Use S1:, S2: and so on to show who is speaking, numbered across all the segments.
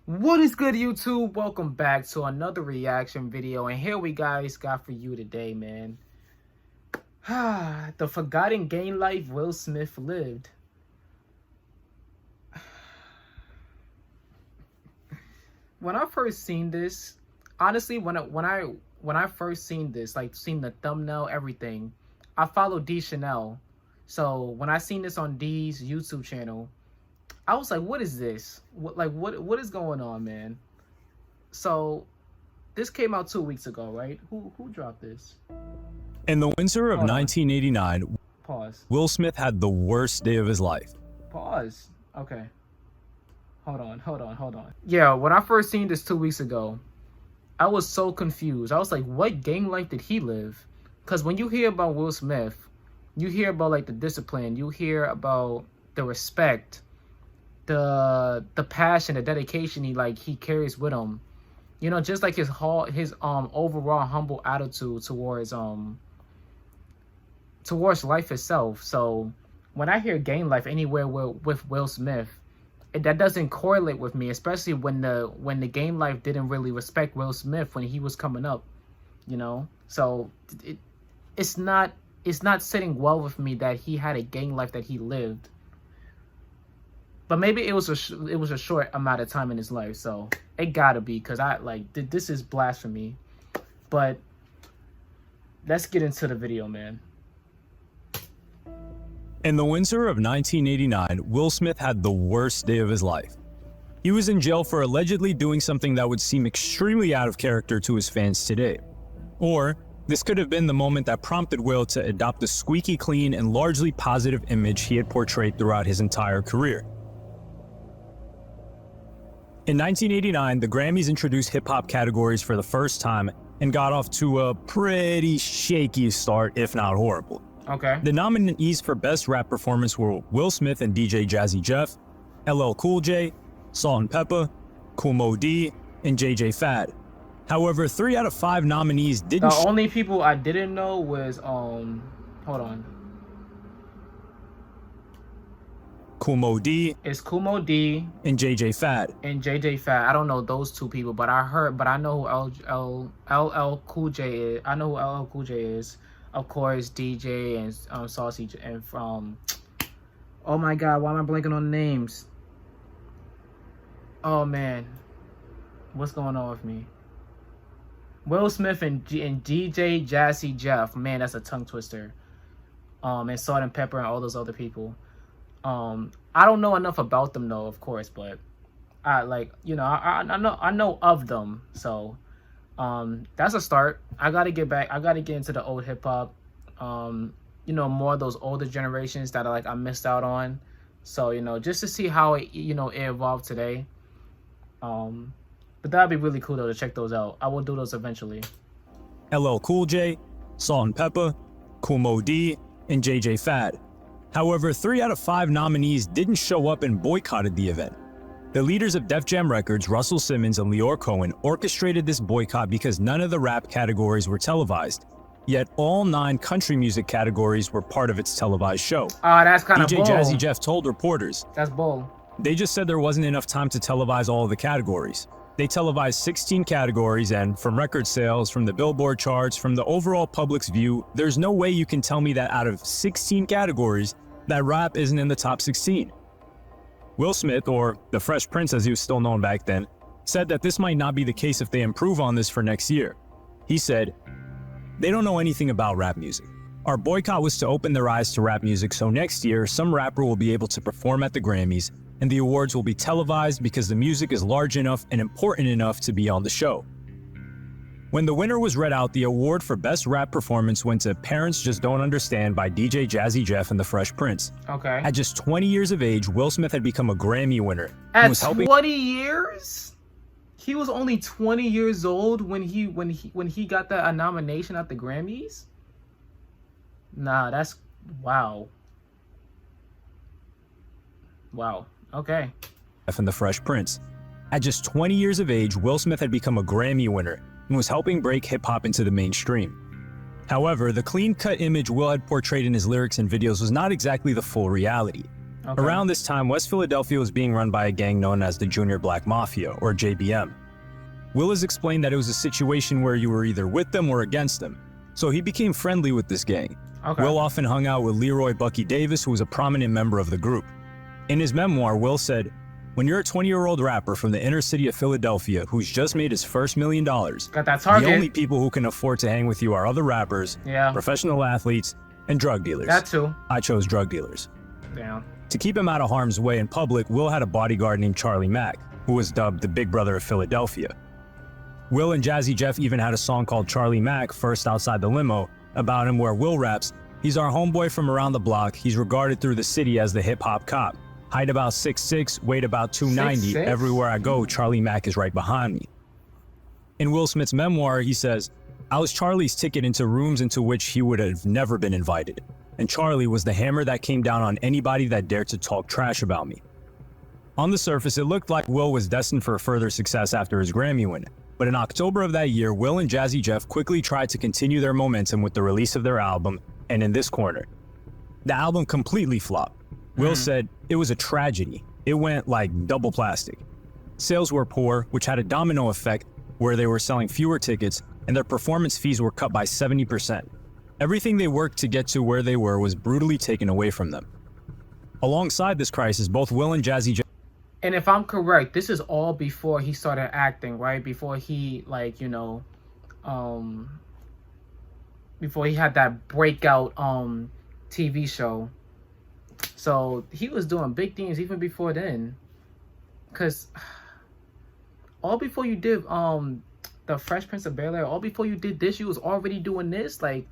S1: What is good, YouTube? Welcome back to another reaction video, and here we guys got for you today, man. The forgotten game life Will Smith lived. When I first seen this, honestly, when I first seen this, like seen the thumbnail, everything, I follow D Chanel. So when I seen this on D's YouTube channel, I was like, what is this? What is going on, man? So this came out 2 weeks ago, right? Who dropped this?
S2: In the winter of 1989,
S1: Pause.
S2: Will Smith had the worst day of his life.
S1: Pause. Okay. Hold on. Yeah, when I first seen this 2 weeks ago, I was so confused. I was like, what gang life did he live? Because when you hear about Will Smith, you hear about like the discipline, you hear about the respect, the passion, the dedication he carries with him. You know, just like his overall humble attitude towards life itself. So when I hear gang life anywhere with Will Smith, that doesn't correlate with me, especially when the game life didn't really respect Will Smith when he was coming up, you know. So it's not sitting well with me that he had a gang life that he lived. But maybe it was a short amount of time in his life, so it gotta be, because this is blasphemy. But let's get into the video, man.
S2: In the winter of 1989, Will Smith had the worst day of his life. He was in jail for allegedly doing something that would seem extremely out of character to his fans today. Or this could have been the moment that prompted Will to adopt the squeaky clean and largely positive image he had portrayed throughout his entire career. In 1989, the Grammys introduced hip-hop categories for the first time and got off to a pretty shaky start, if not horrible.
S1: Okay.
S2: The nominees for Best Rap Performance were Will Smith and DJ Jazzy Jeff, LL Cool J, Salt-N-Pepa, Kool Moe Dee, and JJ Fad. However, 3 out of 5 nominees didn't.
S1: The only people I didn't know was hold on.
S2: Kool Moe Dee.
S1: It's Kool Moe Dee
S2: And JJ Fad.
S1: I don't know those two people, but I know who LL Cool J is. I know who LL Cool J is. Of course, DJ and Saucy and from. Oh my God, why am I blanking on names? Oh man, what's going on with me? Will Smith and DJ Jazzy Jeff. Man, that's a tongue twister. And Salt-N-Pepa and all those other people. I don't know enough about them though, of course, but I know of them. So that's a start. I gotta get into the old hip hop. More of those older generations that I missed out on. So, just to see how it evolved today. But that'd be really cool though to check those out. I will do those eventually.
S2: LL Cool J, Salt-N-Pepa, Kool Moe Dee, and JJ Fad. However, 3 out of 5 nominees didn't show up and boycotted the event. The leaders of Def Jam Records, Russell Simmons and Leor Cohen, orchestrated this boycott because none of the rap categories were televised. Yet all 9 country music categories were part of its televised show.
S1: That's kind of
S2: DJ
S1: bull.
S2: Jazzy Jeff told reporters,
S1: That's bull.
S2: They just said there wasn't enough time to televise all of the categories. They televised 16 categories, and from record sales, from the Billboard charts, from the overall public's view, there's no way you can tell me that out of 16 categories, that rap isn't in the top 16. Will Smith, or the Fresh Prince as he was still known back then, said that this might not be the case if they improve on this for next year. He said, "They don't know anything about rap music. Our boycott was to open their eyes to rap music, so next year some rapper will be able to perform at the Grammys, and the awards will be televised because the music is large enough and important enough to be on the show." When the winner was read out, the award for Best Rap Performance went to Parents Just Don't Understand by DJ Jazzy Jeff and the Fresh Prince.
S1: Okay.
S2: At just 20 years of age, Will Smith had become a Grammy winner.
S1: At 20 years? He was only 20 years old when he got a nomination at the Grammys? Nah, that's wow. Wow. Okay.
S2: And the Fresh Prince. At just 20 years of age, Will Smith had become a Grammy winner and was helping break hip-hop into the mainstream. However, the clean-cut image Will had portrayed in his lyrics and videos was not exactly the full reality.
S1: Okay.
S2: Around this time, West Philadelphia was being run by a gang known as the Junior Black Mafia, or JBM. Will has explained that it was a situation where you were either with them or against them, so he became friendly with this gang.
S1: Okay.
S2: Will often hung out with Leroy Bucky Davis, who was a prominent member of the group. In his memoir, Will said, "When you're a 20-year-old rapper from the inner city of Philadelphia who's just made his first $1 million,
S1: Got that target.
S2: the only people who can afford to hang with you are other rappers,
S1: Yeah.
S2: professional athletes, and drug dealers.
S1: That too.
S2: I chose drug dealers."
S1: Damn.
S2: To keep him out of harm's way in public, Will had a bodyguard named Charlie Mack, who was dubbed the Big Brother of Philadelphia. Will and Jazzy Jeff even had a song called Charlie Mack, First Outside the Limo, about him where Will raps, "He's our homeboy from around the block. He's regarded through the city as the hip-hop cop. Height about 6'6", weight about 290.
S1: 6'6"?
S2: Everywhere I go, Charlie Mack is right behind me." In Will Smith's memoir, he says, "I was Charlie's ticket into rooms into which he would have never been invited. And Charlie was the hammer that came down on anybody that dared to talk trash about me." On the surface, it looked like Will was destined for further success after his Grammy win. But in October of that year, Will and Jazzy Jeff quickly tried to continue their momentum with the release of their album, And in This Corner. The album completely flopped. Will said, "It was a tragedy. It went like double plastic." Sales were poor, which had a domino effect where they were selling fewer tickets and their performance fees were cut by 70%. Everything they worked to get to where they were was brutally taken away from them. Alongside this crisis, both Will and Jazzy Jeff.
S1: And if I'm correct, this is all before he started acting, right? Before he, like, you know, before he had that breakout TV show. So he was doing big things even before then. Cause all before you did the Fresh Prince of Bel-Air, all before you did this, you was already doing this. Like,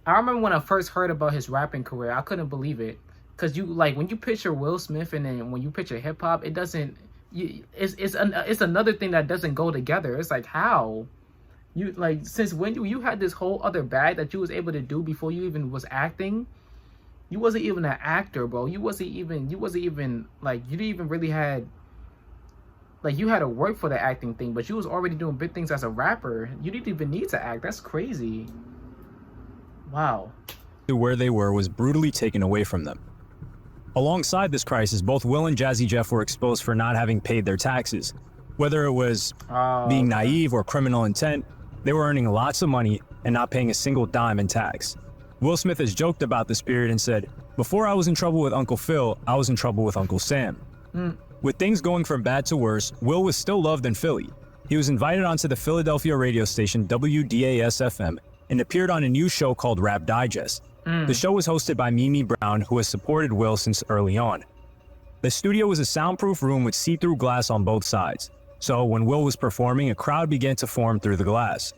S1: I remember when I first heard about his rapping career, I couldn't believe it. Cause you, like, when you picture Will Smith and then when you picture hip hop, it doesn't. It's another thing that doesn't go together. It's like, how you, like, since when you had this whole other bag that you was able to do before you even was acting. You wasn't even an actor, bro. You wasn't even like, you didn't even really had, like, you had to work for the acting thing, but you was already doing big things as a rapper. You didn't even need to act. That's crazy. Wow.
S2: Where they were was brutally taken away from them. Alongside this crisis, both Will and Jazzy Jeff were exposed for not having paid their taxes. Whether it was being naive or criminal intent, they were earning lots of money and not paying a single dime in tax. Will Smith has joked about this period and said, "Before I was in trouble with Uncle Phil, I was in trouble with Uncle Sam." With things going from bad to worse, Will was still loved in Philly. He was invited onto the Philadelphia radio station WDAS-FM and appeared on a new show called Rap Digest. The show was hosted by Mimi Brown, who has supported Will since early on. The studio was a soundproof room with see-through glass on both sides, so when Will was performing, a crowd began to form through the glass.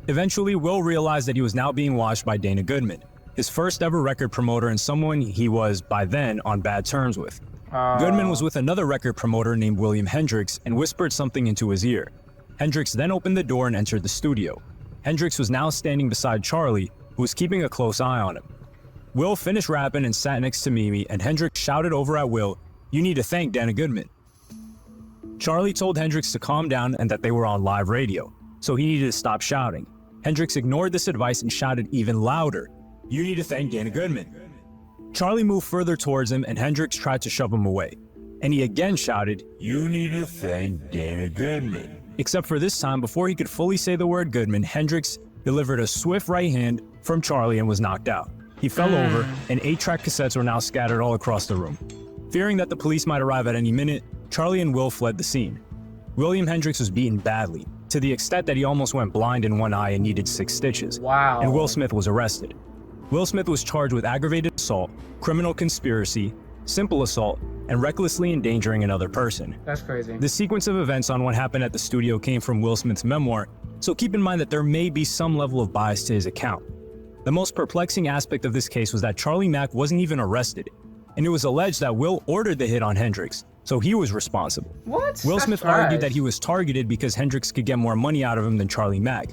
S2: Eventually, Will realized that he was now being watched by Dana Goodman, his first ever record promoter and someone he was, by then, on bad terms with. Goodman was with another record promoter named William Hendricks and whispered something into his ear. Hendricks then opened the door and entered the studio. Hendricks was now standing beside Charlie, who was keeping a close eye on him. Will finished rapping and sat next to Mimi, and Hendricks shouted over at Will, "You need to thank Dana Goodman." Charlie told Hendricks to calm down and that they were on live radio, so he needed to stop shouting. Hendricks ignored this advice and shouted even louder, "You need to thank Dana Goodman." Charlie moved further towards him and Hendricks tried to shove him away, and he again shouted, "You need to thank Dana Goodman." Except for this time, before he could fully say the word Goodman, Hendricks delivered a swift right hand from Charlie and was knocked out. He fell over, and 8-track cassettes were now scattered all across the room. Fearing that the police might arrive at any minute, Charlie and Will fled the scene. William Hendricks was beaten badly, to the extent that he almost went blind in one eye and needed 6 stitches.
S1: Wow.
S2: And Will Smith was arrested. Will Smith was charged with aggravated assault, criminal conspiracy, simple assault, and recklessly endangering another person.
S1: That's crazy.
S2: The sequence of events on what happened at the studio came from Will Smith's memoir, so keep in mind that there may be some level of bias to his account. The most perplexing aspect of this case was that Charlie Mack wasn't even arrested, and it was alleged that Will ordered the hit on Hendricks, so he was responsible.
S1: What?
S2: Will
S1: That's
S2: Smith
S1: trash.
S2: argued that he was targeted because Hendricks could get more money out of him than Charlie Mack.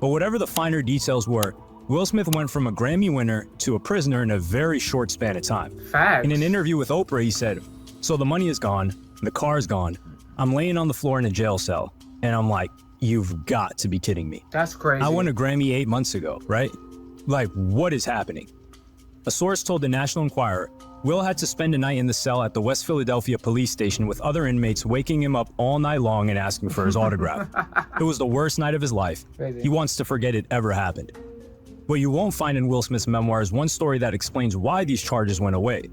S2: But whatever the finer details were, Will Smith went from a Grammy winner to a prisoner in a very short span of time.
S1: Facts.
S2: In an interview with Oprah, he said, "So the money is gone, the car's gone, I'm laying on the floor in a jail cell, and I'm like, you've got to be kidding me.
S1: That's crazy.
S2: I won a Grammy 8 months ago, right? Like, what is happening?" A source told the National Enquirer, Will had to spend a night in the cell at the West Philadelphia police station with other inmates waking him up all night long and asking for his autograph. It was the worst night of his life.
S1: Crazy.
S2: He wants to forget it ever happened. What you won't find in Will Smith's memoir is one story that explains why these charges went away.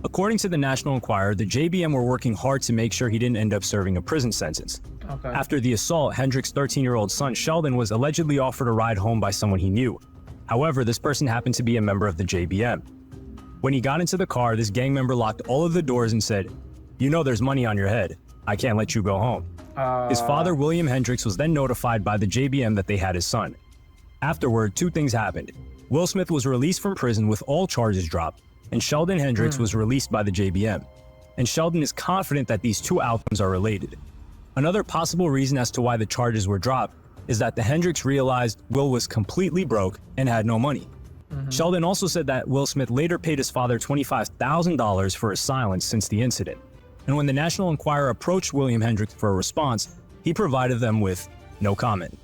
S2: According to the National Enquirer, the JBM were working hard to make sure he didn't end up serving a prison sentence.
S1: Okay.
S2: After the assault, Hendrick's 13-year-old son Sheldon was allegedly offered a ride home by someone he knew. However, this person happened to be a member of the JBM. When he got into the car, this gang member locked all of the doors and said, "You know there's money on your head. I can't let you go home." His father, William Hendricks, was then notified by the JBM that they had his son. Afterward, two things happened. Will Smith was released from prison with all charges dropped, and Sheldon Hendricks was released by the JBM. And Sheldon is confident that these two outcomes are related. Another possible reason as to why the charges were dropped is that the Hendricks realized Will was completely broke and had no money. Sheldon also said that Will Smith later paid his father $25,000 for his silence since the incident. And when the National Enquirer approached William Hendricks for a response, he provided them with no comment.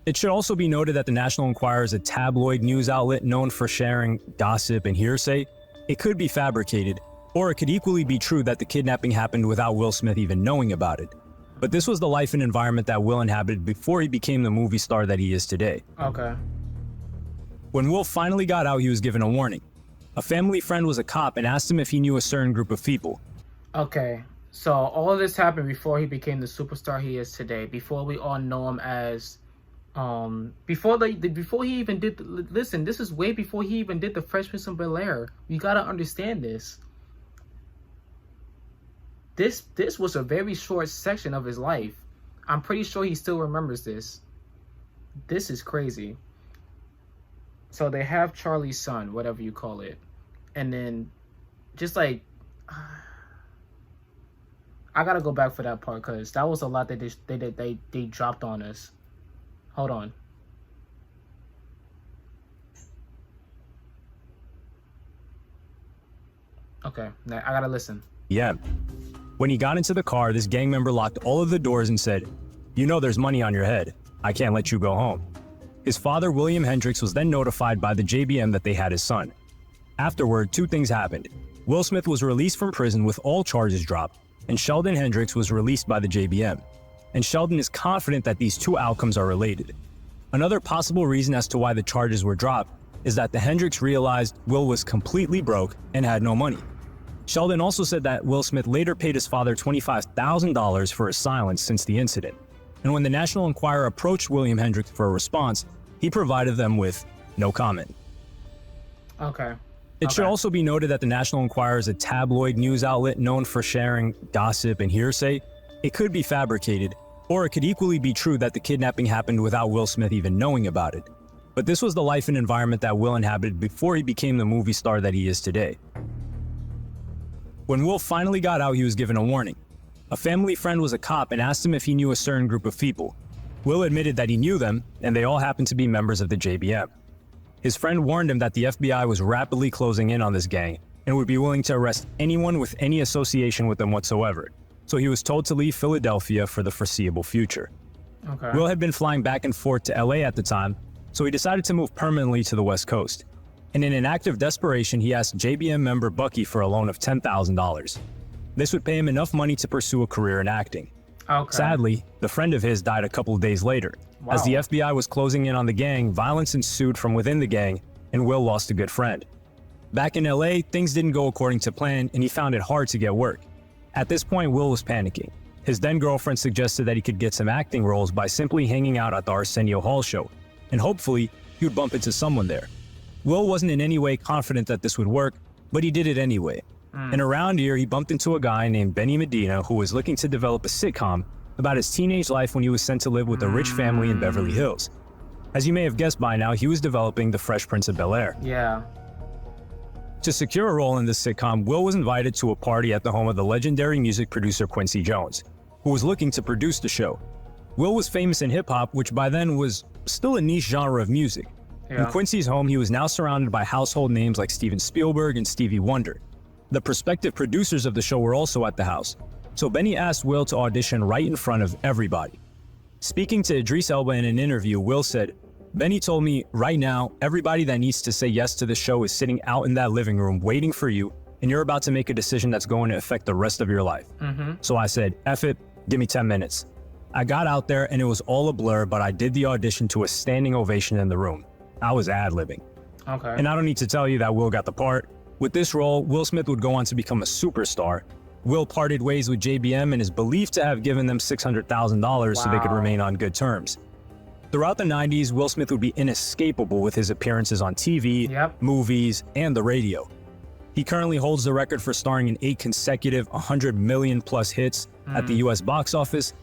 S2: It should also be noted that the National Enquirer is a tabloid news outlet known for sharing gossip and hearsay. It could be fabricated, or it could equally be true that the kidnapping happened without Will Smith even knowing about it. But this was the life and environment that Will inhabited before he became the movie star that he is today.
S1: Okay.
S2: When Will finally got out, he was given a warning. A family friend was a cop and asked him if he knew a certain group of people.
S1: Okay. So all of this happened before he became the superstar he is today. Before we all know him as, before he even did. Listen, this is way before he even did the Fresh Prince of Bel-Air. You gotta understand this. This was a very short section of his life. I'm pretty sure he still remembers this. This is crazy. So they have Charlie's son, whatever you call it, and then just like I gotta go back for that part because that was a lot that they dropped on us. Hold on. Okay, now I gotta listen.
S2: Yeah. When he got into the car, this gang member locked all of the doors and said, "You know there's money on your head. I can't let you go home." His father, William Hendricks, was then notified by the JBM that they had his son. Afterward, two things happened. Will Smith was released from prison with all charges dropped, and Sheldon Hendricks was released by the JBM. And Sheldon is confident that these two outcomes are related. Another possible reason as to why the charges were dropped is that the Hendricks realized Will was completely broke and had no money. Sheldon also said that Will Smith later paid his father $25,000 for his silence since the incident. And when the National Enquirer approached William Hendricks for a response, he provided them with no comment.
S1: Okay.
S2: It should also be noted that the National Enquirer is a tabloid news outlet known for sharing gossip and hearsay. It could be fabricated, or it could equally be true that the kidnapping happened without Will Smith even knowing about it. But this was the life and environment that Will inhabited before he became the movie star that he is today. When Will finally got out, he was given a warning. A family friend was a cop and asked him if he knew a certain group of people. Will admitted that he knew them, and they all happened to be members of the JBM. His friend warned him that the FBI was rapidly closing in on this gang and would be willing to arrest anyone with any association with them whatsoever. So he was told to leave Philadelphia for the foreseeable future.
S1: Okay.
S2: Will had been flying back and forth to LA at the time, so he decided to move permanently to the West Coast. And in an act of desperation, he asked JBM member Bucky for a loan of $10,000. This would pay him enough money to pursue a career in acting.
S1: Okay.
S2: Sadly, the friend of his died a couple of days later.
S1: Wow.
S2: As the FBI was closing in on the gang, violence ensued from within the gang, and Will lost a good friend. Back in LA, things didn't go according to plan, and he found it hard to get work. At this point, Will was panicking. His then-girlfriend suggested that he could get some acting roles by simply hanging out at the Arsenio Hall show, and hopefully, he would bump into someone there. Will wasn't in any way confident that this would work, but he did it anyway. And around here, he bumped into a guy named Benny Medina who was looking to develop a sitcom about his teenage life when he was sent to live with a rich family in Beverly Hills. As you may have guessed by now, he was developing the Fresh Prince of Bel-Air.
S1: Yeah.
S2: To secure a role in this sitcom, Will was invited to a party at the home of the legendary music producer Quincy Jones, who was looking to produce the show. Will was famous in hip-hop, which by then was still a niche genre of music.
S1: Yeah.
S2: In Quincy's home, he was now surrounded by household names like Steven Spielberg and Stevie Wonder. The prospective producers of the show were also at the house, so Benny asked Will to audition right in front of everybody. Speaking to Idris Elba in an interview, Will said, Benny told me, right now, everybody that needs to say yes to the show is sitting out in that living room waiting for you, and you're about to make a decision that's going to affect the rest of your life. So I said, F it, give me 10 minutes. I got out there and it was all a blur, but I did the audition to a standing ovation in the room. I was ad-libbing.
S1: Okay.
S2: And I don't need to tell you that Will got the part. With this role, Will Smith would go on to become a superstar. Will parted ways with JBM and is believed to have given them $600,000 so they could remain on good terms. Throughout the 90s, Will Smith would be inescapable with his appearances on TV, movies, and the radio. He currently holds the record for starring in 8 consecutive 100 million plus hits at the US box office.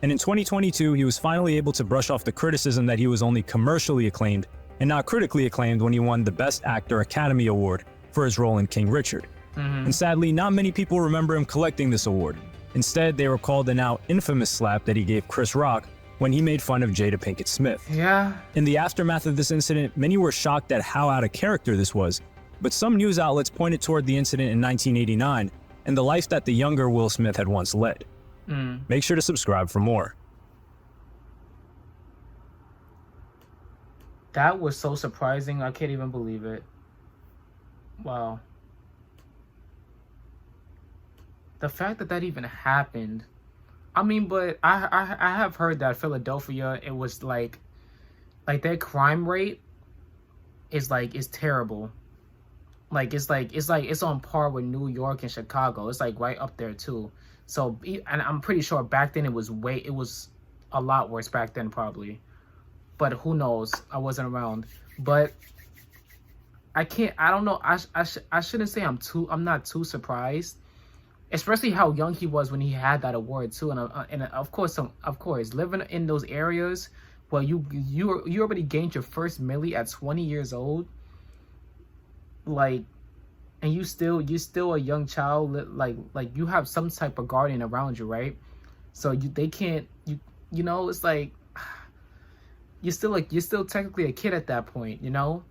S2: And in 2022, he was finally able to brush off the criticism that he was only commercially acclaimed and not critically acclaimed when he won the Best Actor Academy Award for his role in King Richard. And sadly, not many people remember him collecting this award. Instead, they recall the now infamous slap that he gave Chris Rock when he made fun of Jada Pinkett Smith. In the aftermath of this incident, many were shocked at how out of character this was, but some news outlets pointed toward the incident in 1989 and the life that the younger Will Smith had once led. Make sure to subscribe for more.
S1: That was so surprising. I can't even believe it. Wow. The fact that that even happened. I mean, but I have heard that Philadelphia, it was like their crime rate is terrible. It's on par with New York and Chicago. It's like right up there too. So, and I'm pretty sure back then it was a lot worse back then probably. But who knows? I wasn't around. But I don't know. I shouldn't say I'm not too surprised. Especially how young he was when he had that award too, and of course living in those areas where you already gained your first milli at 20 years old, like, and you still a young child, like you have some type of guardian around you, right? So they can't you know, it's like you're still technically a kid at that point, you know.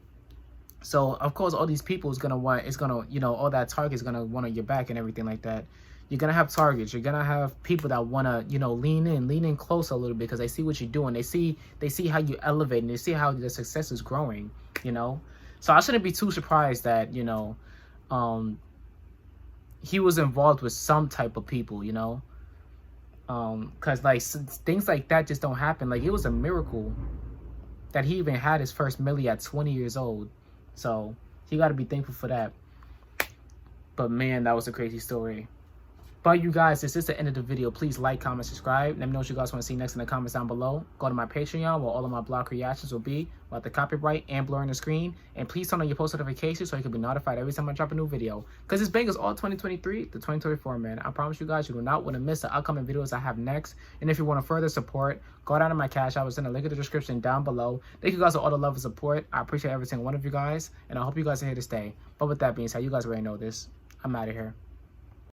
S1: So of course all these people all that target is gonna want your back and everything like that. You're gonna have targets. You're gonna have people that wanna lean in close a little bit because they see what you're doing. They see how you elevate and they see how the success is growing. You know, so I shouldn't be too surprised that he was involved with some type of people. You know, because like things like that just don't happen. Like it was a miracle that he even had his first milli at 20 years old. So he got to be thankful for that. But man, that was a crazy story. But you guys, this is the end of the video. Please like, comment, subscribe. Let me know what you guys want to see next in the comments down below. Go to my Patreon where all of my block reactions will be about the copyright and blurring the screen. And please turn on your post notifications so you can be notified every time I drop a new video. Because this bangers all 2023 to 2024, man. I promise you guys, you do not want to miss the upcoming videos I have next. And if you want to further support, go down to my Cash App. I'll send a link in the description down below. Thank you guys for all the love and support. I appreciate every single one of you guys. And I hope you guys are here to stay. But with that being said, you guys already know this. I'm out of here.